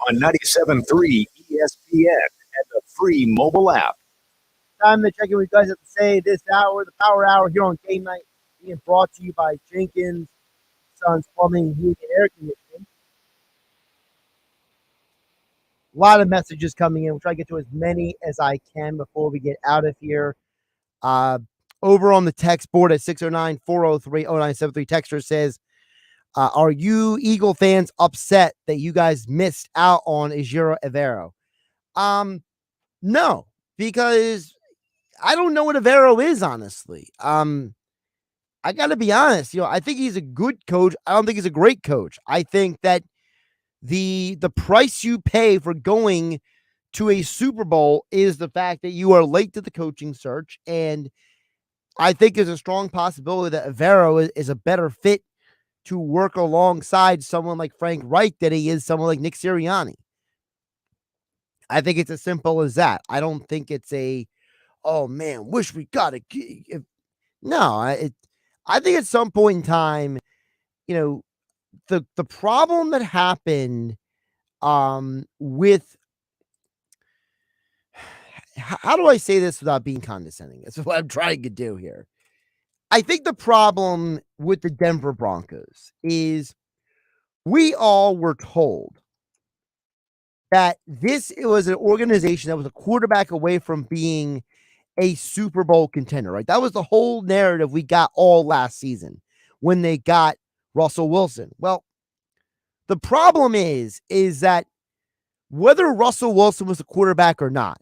on 97.3 ESPN and the free mobile app. Time to check in with you guys have to say this hour, the Power Hour here on Game Night, being brought to you by Jenkins Sons Plumbing, Heating, and Air Conditioning. A lot of messages coming in. We'll try to get to as many as I can before we get out of here. Over on the text board at 609-403-0973, texter says, are you Eagle fans upset that you guys missed out on Ejiro Evero? No, because I don't know what Evero is, honestly. I got to be honest. I think he's a good coach. I don't think he's a great coach. I think that the price you pay for going to a Super Bowl is the fact that you are late to the coaching search. And I think there's a strong possibility that Evero is a better fit to work alongside someone like Frank Reich than he is someone like Nick Sirianni. I think it's as simple as that. I don't think it's oh man, wish we got it. No, I think at some point in time, the problem that happened with, how do I say this without being condescending? That's what I'm trying to do here. I think the problem with the Denver Broncos is we all were told that it was an organization that was a quarterback away from being a Super Bowl contender, right? That was the whole narrative we got all last season when they got Russell Wilson. Well, the problem is that whether Russell Wilson was a quarterback or not,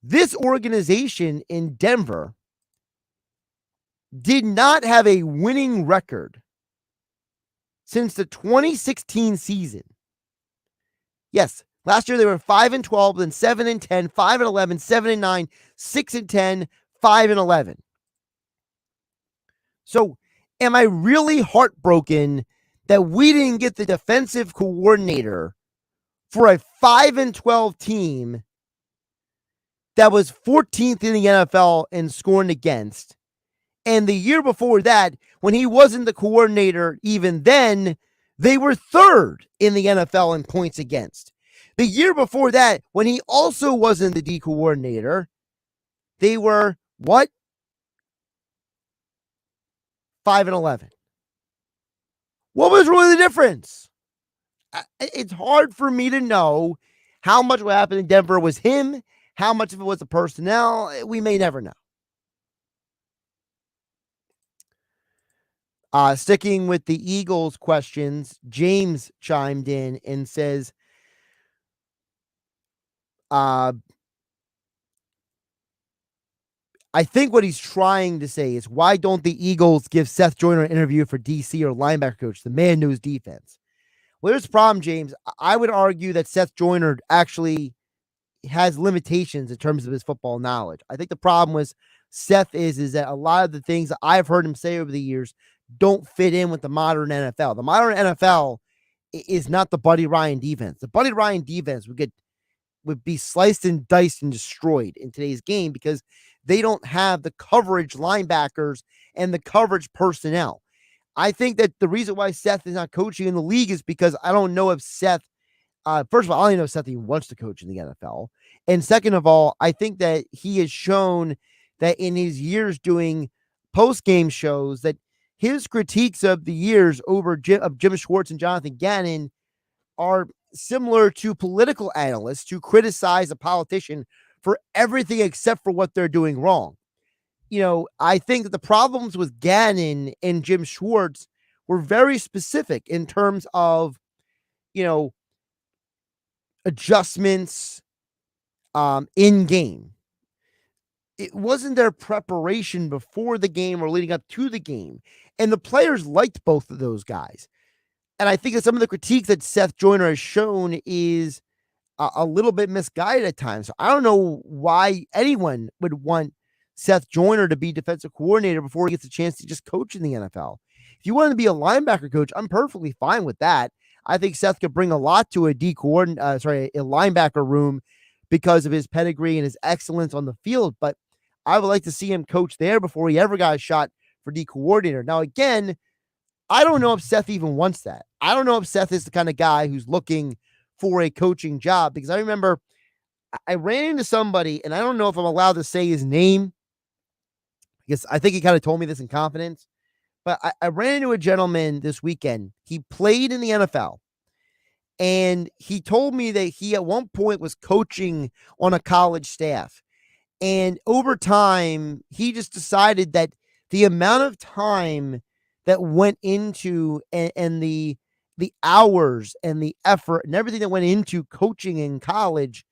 this organization in Denver did not have a winning record since the 2016 season. Yes, last year they were 5-12, then 7-10, 5-11, 7-9, 6-10, 5-11. So, am I really heartbroken that we didn't get the defensive coordinator for a 5-12 team that was 14th in the NFL in scoring against. And the year before that, when he wasn't the coordinator, even then, they were 3rd in the NFL in points against. The year before that, when he also wasn't the D coordinator, they were what? 5-11. What was really the difference? It's hard for me to know how much what happened in Denver was him, how much of it was the personnel. We may never know. Sticking with the Eagles questions, James chimed in and says, I think what he's trying to say is, why don't the Eagles give Seth Joyner an interview for DC or linebacker coach? The man knows defense. Well, there's a problem, James. I would argue that Seth Joyner actually has limitations in terms of his football knowledge. I think the problem with Seth is that a lot of the things that I've heard him say over the years don't fit in with the modern NFL. The modern NFL is not the Buddy Ryan defense. The Buddy Ryan defense would be sliced and diced and destroyed in today's game because they don't have the coverage linebackers and the coverage personnel. I think that the reason why Seth is not coaching in the league is because I don't know if Seth, first of all, I don't even know if Seth even wants to coach in the NFL. And second of all, I think that he has shown that in his years doing post-game shows that his critiques of the years of Jim Schwartz and Jonathan Gannon are similar to political analysts who criticize a politician for everything except for what they're doing wrong. I think that the problems with Gannon and Jim Schwartz were very specific in terms of, adjustments in game. It wasn't their preparation before the game or leading up to the game. And the players liked both of those guys. And I think that some of the critiques that Seth Joyner has shown is a little bit misguided at times. So I don't know why anyone would want Seth Joyner to be defensive coordinator before he gets a chance to just coach in the NFL. If you want to be a linebacker coach, I'm perfectly fine with that. I think Seth could bring a lot to a linebacker room because of his pedigree and his excellence on the field. But I would like to see him coach there before he ever got a shot for D coordinator. Now, again, I don't know if Seth even wants that. I don't know if Seth is the kind of guy who's looking for a coaching job, because I remember I ran into somebody, and I don't know if I'm allowed to say his name because I think he kind of told me this in confidence, but I ran into a gentleman this weekend. He played in the NFL, and he told me that he at one point was coaching on a college staff. And over time, he just decided that the amount of time that went into and the hours and the effort and everything that went into coaching in college,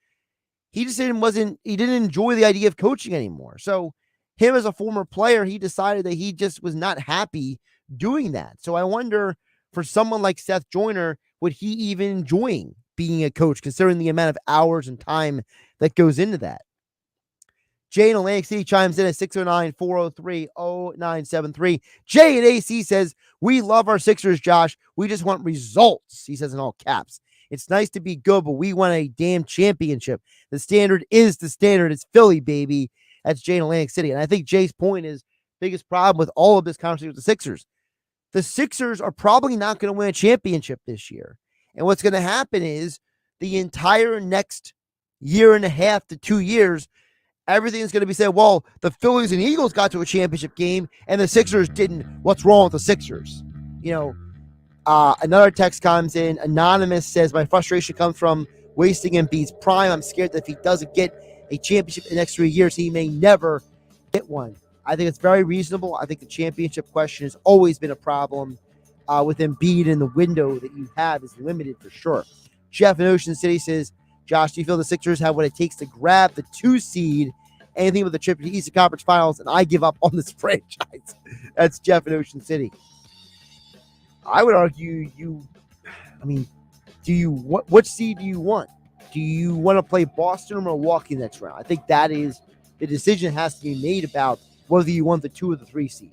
he just he didn't enjoy the idea of coaching anymore. So him as a former player, he decided that he just was not happy doing that. So I wonder, for someone like Seth Joyner, would he even enjoy being a coach, considering the amount of hours and time that goes into that? Jay in Atlantic City chimes in at 609-403-0973. Jay at AC says, we love our Sixers, Josh. We just want results. He says in all caps. It's nice to be good, but we want a damn championship. The standard is the standard. It's Philly, baby. That's Jay in Atlantic City. And I think Jay's point is biggest problem with all of this conversation with the Sixers. The Sixers are probably not going to win a championship this year. And what's going to happen is the entire next year and a half to 2 years, everything's going to be said, well, the Phillies and Eagles got to a championship game and the Sixers didn't. What's wrong with the Sixers? Another text comes in. Anonymous says, my frustration comes from wasting Embiid's prime. I'm scared that if he doesn't get a championship in the next 3 years, he may never get one. I think it's very reasonable. I think the championship question has always been a problem with Embiid, and the window that you have is limited for sure. Jeff in Ocean City says, Josh, do you feel the Sixers have what it takes to grab the 2 seed, anything with the trip to the Eastern Conference Finals, and I give up on this franchise? That's Jeff in Ocean City. I would argue what seed do you want? Do you want to play Boston or Milwaukee next round? I think that is the decision has to be made about whether you want the 2 or the 3 seed.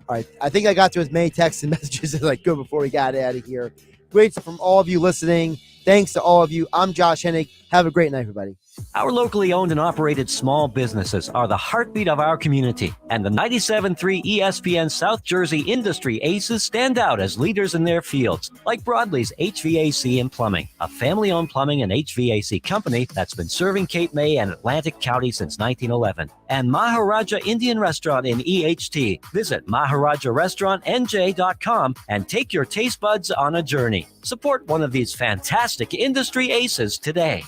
All right, I think I got to as many texts and messages as I could before we got out of here. Great stuff from all of you listening. Thanks to all of you. I'm Josh Hennig. Have a great night, everybody. Our locally owned and operated small businesses are the heartbeat of our community, and the 97.3 ESPN South Jersey industry aces stand out as leaders in their fields, like Broadley's HVAC and Plumbing, a family-owned plumbing and HVAC company that's been serving Cape May and Atlantic County since 1911, and Maharaja Indian Restaurant in EHT. Visit MaharajaRestaurantNJ.com and take your taste buds on a journey. Support one of these fantastic industry aces today.